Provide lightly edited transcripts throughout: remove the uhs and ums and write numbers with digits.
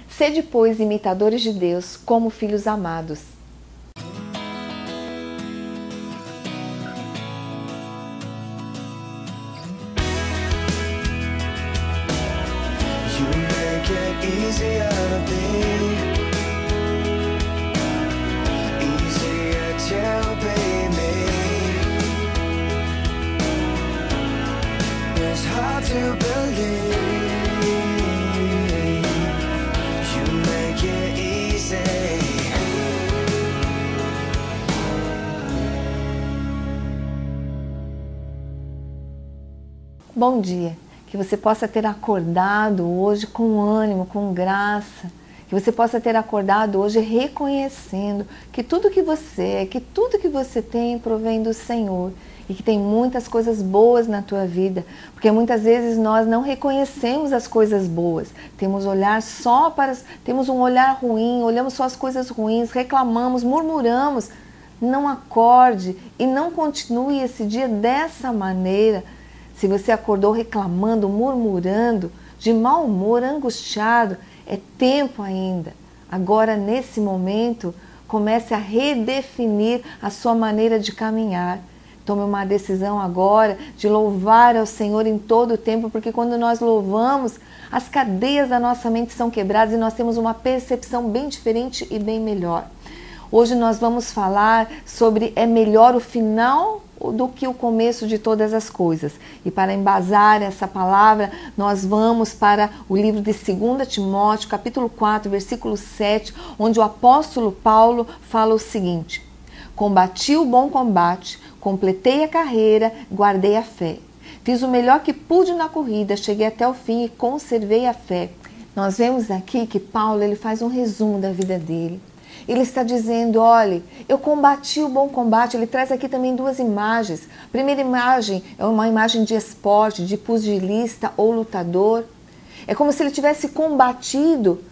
Sede, pois, imitadores de Deus, como filhos amados. Bom dia, que você possa ter acordado hoje com ânimo, com graça, que você possa ter acordado hoje reconhecendo que tudo que você é, que tudo que você tem provém do Senhor e que tem muitas coisas boas na tua vida, porque muitas vezes nós não reconhecemos as coisas boas, temos um olhar ruim, olhamos só as coisas ruins, reclamamos, murmuramos. Não acorde e não continue esse dia dessa maneira. Se você acordou reclamando, murmurando, de mau humor, angustiado, é tempo ainda. Agora, nesse momento, comece a redefinir a sua maneira de caminhar. Tome uma decisão agora de louvar ao Senhor em todo o tempo, porque quando nós louvamos, as cadeias da nossa mente são quebradas e nós temos uma percepção bem diferente e bem melhor. Hoje nós vamos falar sobre é melhor o final do que o começo de todas as coisas. E para embasar essa palavra, nós vamos para o livro de 2 Timóteo, capítulo 4, versículo 7, onde o apóstolo Paulo fala o seguinte: combati o bom combate, completei a carreira, guardei a fé. Fiz o melhor que pude na corrida, cheguei até o fim e conservei a fé. Nós vemos aqui que Paulo ele faz um resumo da vida dele. Ele está dizendo, olha, eu combati o bom combate. Ele traz aqui também duas imagens. A primeira imagem é uma imagem de esporte, de pugilista ou lutador. É como se ele tivesse combatido,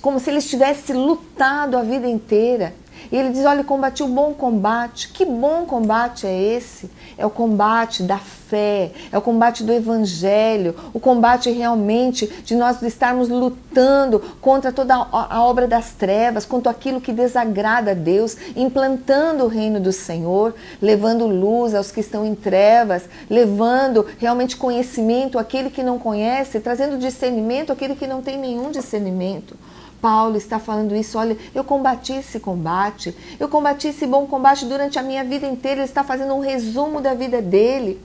como se ele tivesse lutado a vida inteira. E ele diz, olha, combati o bom combate. Que bom combate é esse? É o combate da fé, é o combate do evangelho, o combate realmente de nós estarmos lutando contra toda a obra das trevas, contra aquilo que desagrada a Deus, implantando o reino do Senhor, levando luz aos que estão em trevas, levando realmente conhecimento àquele que não conhece, trazendo discernimento àquele que não tem nenhum discernimento. Paulo está falando isso, olha, eu combati esse combate, eu combati esse bom combate durante a minha vida inteira. Ele está fazendo um resumo da vida dele.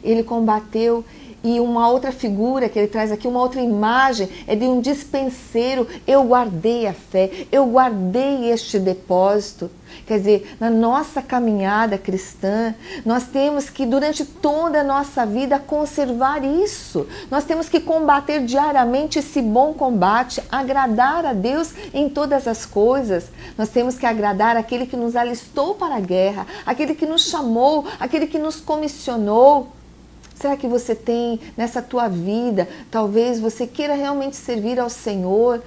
Ele combateu. E uma outra figura que ele traz aqui, uma outra imagem, é de um dispenseiro. Eu guardei a fé, eu guardei este depósito. Quer dizer, na nossa caminhada cristã, nós temos que, durante toda a nossa vida, conservar isso. Nós temos que combater diariamente esse bom combate, agradar a Deus em todas as coisas. Nós temos que agradar aquele que nos alistou para a guerra, aquele que nos chamou, aquele que nos comissionou. Será que você tem nessa tua vida, talvez você queira realmente servir ao Senhor,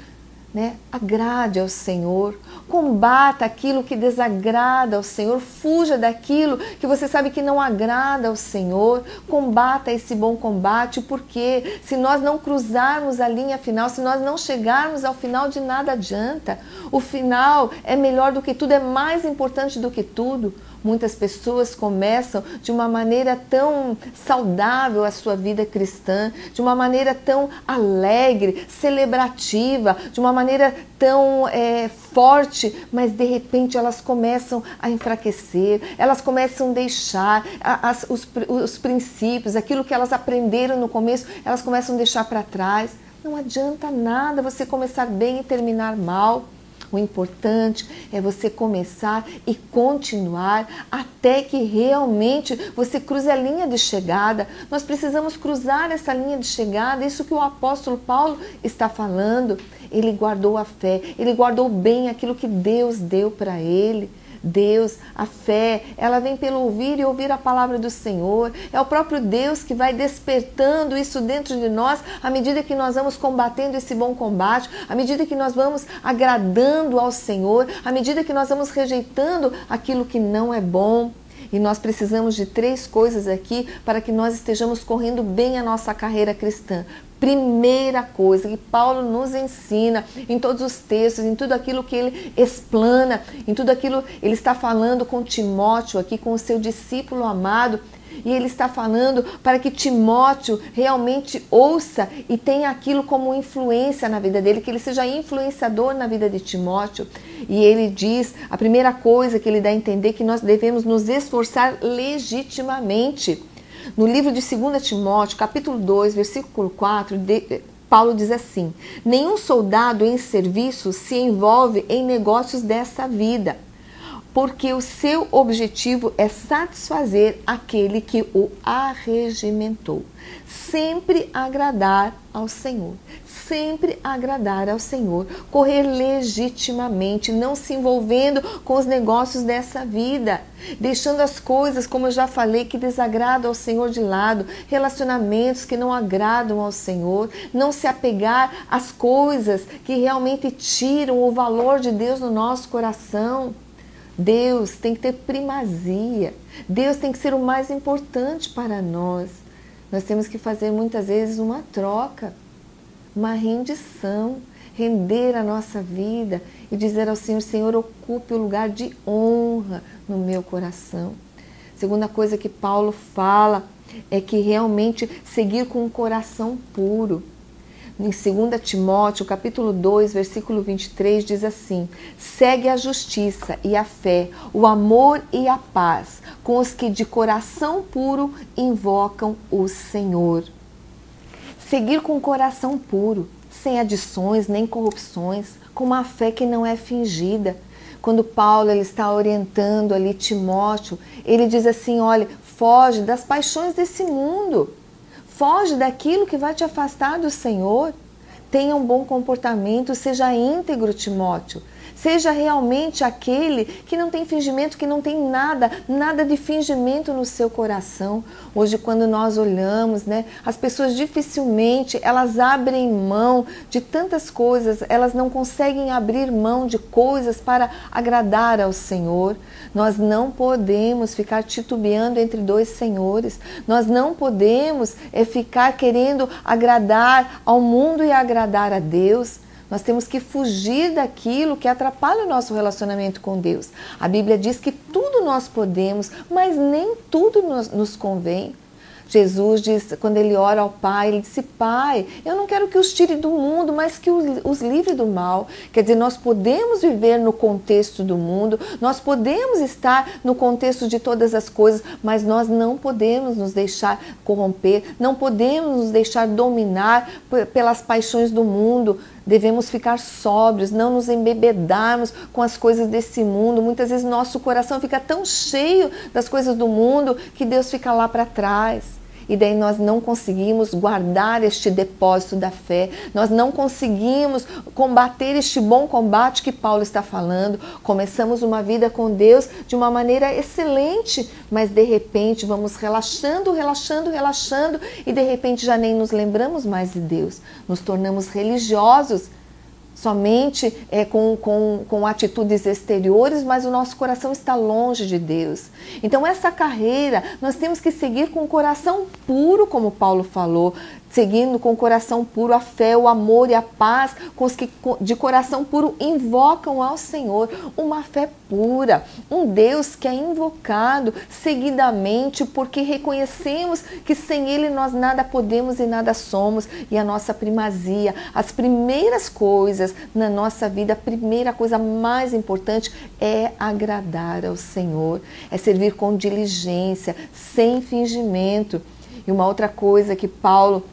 né? Agrade ao Senhor, combata aquilo que desagrada ao Senhor, fuja daquilo que você sabe que não agrada ao Senhor, combata esse bom combate, porque se nós não cruzarmos a linha final, se nós não chegarmos ao final, de nada adianta. O final é melhor do que tudo, é mais importante do que tudo. Muitas pessoas começam de uma maneira tão saudável a sua vida cristã, de uma maneira tão alegre, celebrativa, de uma maneira tão forte, mas de repente elas começam a enfraquecer, elas começam a deixar os princípios, aquilo que elas aprenderam no começo, elas começam a deixar para trás. Não adianta nada você começar bem e terminar mal. O importante é você começar e continuar até que realmente você cruze a linha de chegada. Nós precisamos cruzar essa linha de chegada, isso que o apóstolo Paulo está falando. Ele guardou a fé, ele guardou bem aquilo que Deus deu para ele. Deus, a fé, ela vem pelo ouvir e ouvir a palavra do Senhor. É o próprio Deus que vai despertando isso dentro de nós à medida que nós vamos combatendo esse bom combate, à medida que nós vamos agradando ao Senhor, à medida que nós vamos rejeitando aquilo que não é bom. E nós precisamos de 3 coisas aqui para que nós estejamos correndo bem a nossa carreira cristã. Primeira coisa que Paulo nos ensina em todos os textos, em tudo aquilo que ele explana, em tudo aquilo, ele está falando com Timóteo aqui, com o seu discípulo amado, e ele está falando para que Timóteo realmente ouça e tenha aquilo como influência na vida dele, que ele seja influenciador na vida de Timóteo. E ele diz, a primeira coisa que ele dá a entender, que nós devemos nos esforçar legitimamente. No livro de 2 Timóteo, capítulo 2, versículo 4, Paulo diz assim: nenhum soldado em serviço se envolve em negócios dessa vida, porque o seu objetivo é satisfazer aquele que o arregimentou. Sempre agradar ao Senhor. Sempre agradar ao Senhor. Correr legitimamente, não se envolvendo com os negócios dessa vida. Deixando as coisas, como eu já falei, que desagradam ao Senhor de lado. Relacionamentos que não agradam ao Senhor. Não se apegar às coisas que realmente tiram o valor de Deus no nosso coração. Deus tem que ter primazia. Deus tem que ser o mais importante para nós. Nós temos que fazer muitas vezes uma troca, uma rendição, render a nossa vida e dizer ao Senhor: Senhor, ocupe o lugar de honra no meu coração. Segunda coisa que Paulo fala é que realmente seguir com um coração puro. Em 2 Timóteo, capítulo 2, versículo 23, diz assim: segue a justiça e a fé, o amor e a paz, com os que de coração puro invocam o Senhor. Seguir com um coração puro, sem adições nem corrupções, com uma fé que não é fingida. Quando Paulo ele está orientando ali Timóteo, ele diz assim: olha, foge das paixões desse mundo. Foge daquilo que vai te afastar do Senhor. Tenha um bom comportamento, seja íntegro, Timóteo. Seja realmente aquele que não tem fingimento, que não tem nada de fingimento no seu coração. Hoje, quando nós olhamos, né, as pessoas dificilmente, elas abrem mão de tantas coisas, elas não conseguem abrir mão de coisas para agradar ao Senhor. Nós não podemos ficar titubeando entre 2 senhores. Nós não podemos ficar querendo agradar ao mundo e agradar a Deus. Nós temos que fugir daquilo que atrapalha o nosso relacionamento com Deus. A Bíblia diz que tudo nós podemos, mas nem tudo nos convém. Jesus diz, quando ele ora ao Pai, ele disse: Pai, eu não quero que os tire do mundo, mas que os livre do mal. Quer dizer, nós podemos viver no contexto do mundo, nós podemos estar no contexto de todas as coisas, mas nós não podemos nos deixar corromper, não podemos nos deixar dominar pelas paixões do mundo. Devemos ficar sóbrios, não nos embebedarmos com as coisas desse mundo. Muitas vezes nosso coração fica tão cheio das coisas do mundo que Deus fica lá para trás. E daí nós não conseguimos guardar este depósito da fé, nós não conseguimos combater este bom combate que Paulo está falando. Começamos uma vida com Deus de uma maneira excelente, mas de repente vamos relaxando e de repente já nem nos lembramos mais de Deus. Nos tornamos religiosos, somente com atitudes exteriores, mas o nosso coração está longe de Deus. Então essa carreira nós temos que seguir com o coração puro, como Paulo falou, seguindo com o coração puro a fé, o amor e a paz, com os que de coração puro invocam ao Senhor. Uma fé pura, um Deus que é invocado seguidamente, porque reconhecemos que sem Ele nós nada podemos e nada somos, e a nossa primazia, as primeiras coisas na nossa vida, a primeira coisa mais importante é agradar ao Senhor, é servir com diligência, sem fingimento. E uma outra coisa que Paulo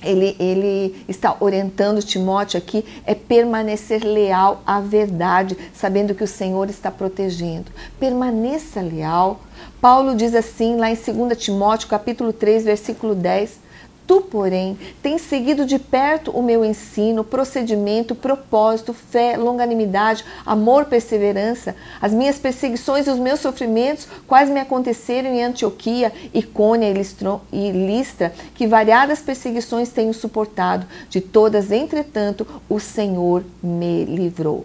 ele está orientando Timóteo aqui é permanecer leal à verdade, sabendo que o Senhor está protegendo. Permaneça leal. Paulo diz assim lá em 2 Timóteo, capítulo 3, versículo 10: Tu, porém, tens seguido de perto o meu ensino, procedimento, propósito, fé, longanimidade, amor, perseverança, as minhas perseguições e os meus sofrimentos, quais me aconteceram em Antioquia, Icônia e Listra, que variadas perseguições tenho suportado. De todas, entretanto, o Senhor me livrou.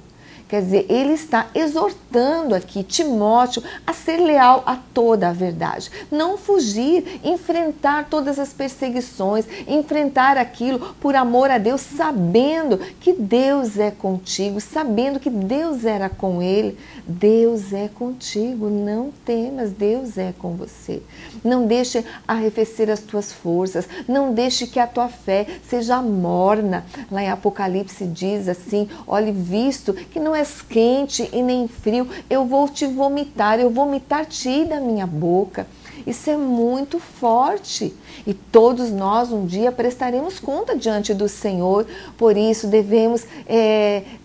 Quer dizer, ele está exortando aqui Timóteo a ser leal a toda a verdade. Não fugir, enfrentar todas as perseguições, enfrentar aquilo por amor a Deus, sabendo que Deus é contigo, sabendo que Deus era com ele. Deus é contigo, não temas, Deus é com você. Não deixe arrefecer as tuas forças, não deixe que a tua fé seja morna. Lá em Apocalipse diz assim, olhe, visto que não és quente e nem frio, eu vou te vomitar, eu vomitar-te da minha boca. Isso é muito forte e todos nós um dia prestaremos conta diante do Senhor. Por isso devemos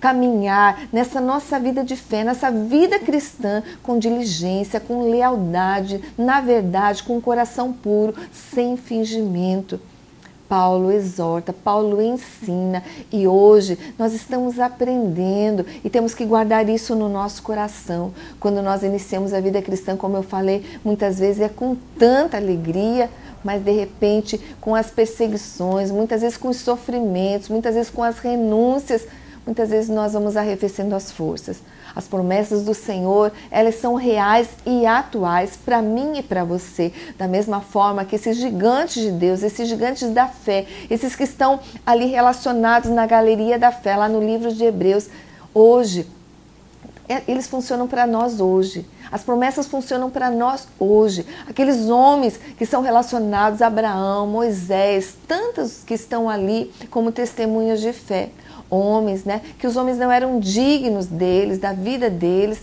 caminhar nessa nossa vida de fé, nessa vida cristã com diligência, com lealdade, na verdade, com um coração puro, sem fingimento. Paulo exorta, Paulo ensina e hoje nós estamos aprendendo e temos que guardar isso no nosso coração. Quando nós iniciamos a vida cristã, como eu falei, muitas vezes é com tanta alegria, mas de repente com as perseguições, muitas vezes com os sofrimentos, muitas vezes com as renúncias, muitas vezes nós vamos arrefecendo as forças. As promessas do Senhor, elas são reais e atuais para mim e para você. Da mesma forma que esses gigantes de Deus, esses gigantes da fé, esses que estão ali relacionados na galeria da fé, lá no livro de Hebreus, hoje, eles funcionam para nós hoje. As promessas funcionam para nós hoje. Aqueles homens que são relacionados a Abraão, Moisés, tantos que estão ali como testemunhas de fé. Homens, né? Que os homens não eram dignos deles, da vida deles.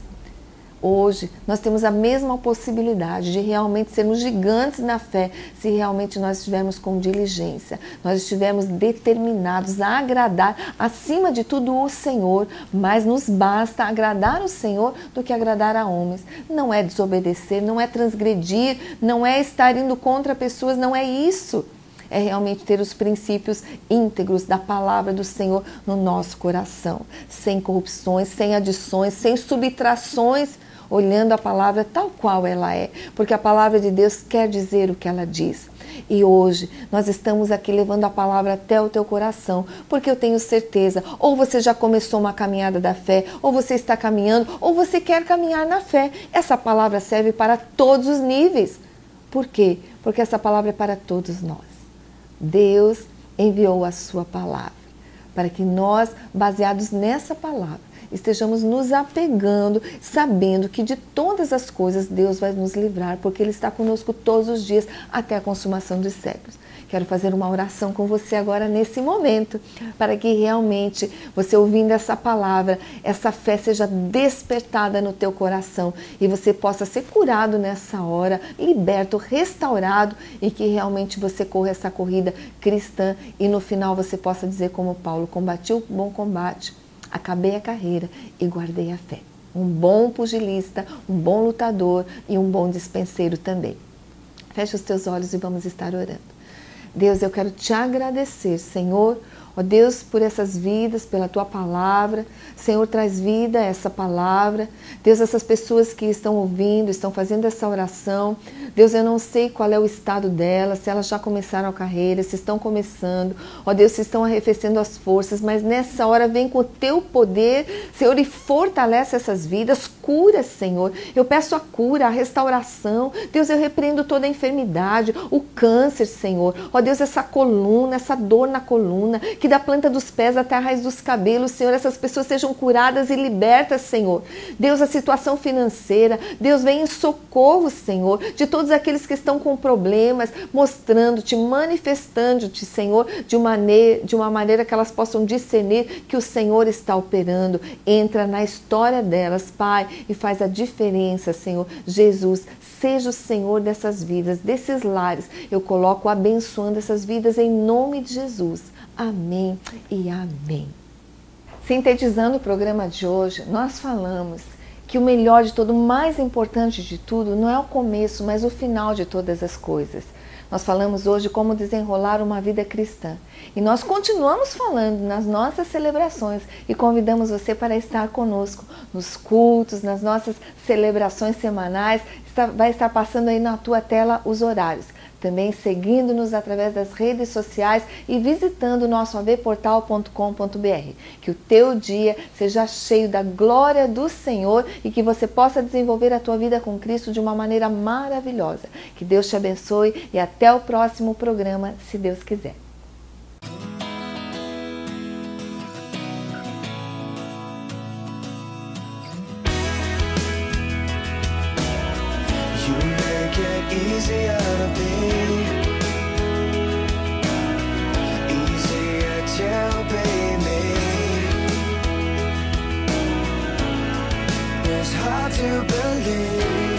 Hoje, nós temos a mesma possibilidade de realmente sermos gigantes na fé, se realmente nós estivermos com diligência, nós estivermos determinados a agradar, acima de tudo, o Senhor, mas nos basta agradar o Senhor do que agradar a homens. Não é desobedecer, não é transgredir, não é estar indo contra pessoas, não é isso. É realmente ter os princípios íntegros da palavra do Senhor no nosso coração, sem corrupções, sem adições, sem subtrações, olhando a palavra tal qual ela é, porque a palavra de Deus quer dizer o que ela diz. E hoje nós estamos aqui levando a palavra até o teu coração, porque eu tenho certeza, ou você já começou uma caminhada da fé, ou você está caminhando, ou você quer caminhar na fé. Essa palavra serve para todos os níveis. Por quê? Porque essa palavra é para todos nós. Deus enviou a sua palavra para que nós, baseados nessa palavra, estejamos nos apegando, sabendo que de todas as coisas Deus vai nos livrar, porque Ele está conosco todos os dias até a consumação dos séculos. Quero fazer uma oração com você agora nesse momento, para que realmente você ouvindo essa palavra, essa fé seja despertada no teu coração e você possa ser curado nessa hora, liberto, restaurado e que realmente você corra essa corrida cristã e no final você possa dizer como Paulo, combati o bom combate, acabei a carreira e guardei a fé. Um bom pugilista, um bom lutador e um bom dispenseiro também. Feche os teus olhos e vamos estar orando. Deus, eu quero te agradecer, Senhor, ó Deus, por essas vidas, pela tua palavra. Senhor, traz vida a essa palavra. Deus, essas pessoas que estão ouvindo, estão fazendo essa oração. Deus, eu não sei qual é o estado delas, se elas já começaram a carreira, se estão começando. Ó Deus, se estão arrefecendo as forças, mas nessa hora vem com o teu poder, Senhor, e fortalece essas vidas. Cura, Senhor. Eu peço a cura, a restauração. Deus, eu repreendo toda a enfermidade, o câncer, Senhor. Ó Deus, essa coluna, essa dor na coluna, que da planta dos pés até a raiz dos cabelos, Senhor, essas pessoas sejam curadas e libertas, Senhor. Deus, a situação financeira, Deus, vem em socorro, Senhor, de todos aqueles que estão com problemas, mostrando-te, manifestando-te, Senhor, de uma maneira que elas possam discernir que o Senhor está operando. Entra na história delas, Pai, e faz a diferença, Senhor. Jesus, seja o Senhor dessas vidas, desses lares. Eu coloco abençoando essas vidas em nome de Jesus. Amém e amém. Sintetizando o programa de hoje, nós falamos que o melhor de tudo, o mais importante de tudo, não é o começo, mas o final de todas as coisas. Nós falamos hoje como desenrolar uma vida cristã. E nós continuamos falando nas nossas celebrações e convidamos você para estar conosco nos cultos, nas nossas celebrações semanais. Vai estar passando aí na tua tela os horários. também seguindo-nos através das redes sociais e visitando o nosso avportal.com.br. Que o teu dia seja cheio da glória do Senhor e que você possa desenvolver a tua vida com Cristo de uma maneira maravilhosa. Que Deus te abençoe e até o próximo programa, se Deus quiser. Easier to be, easier to be me. It's hard to believe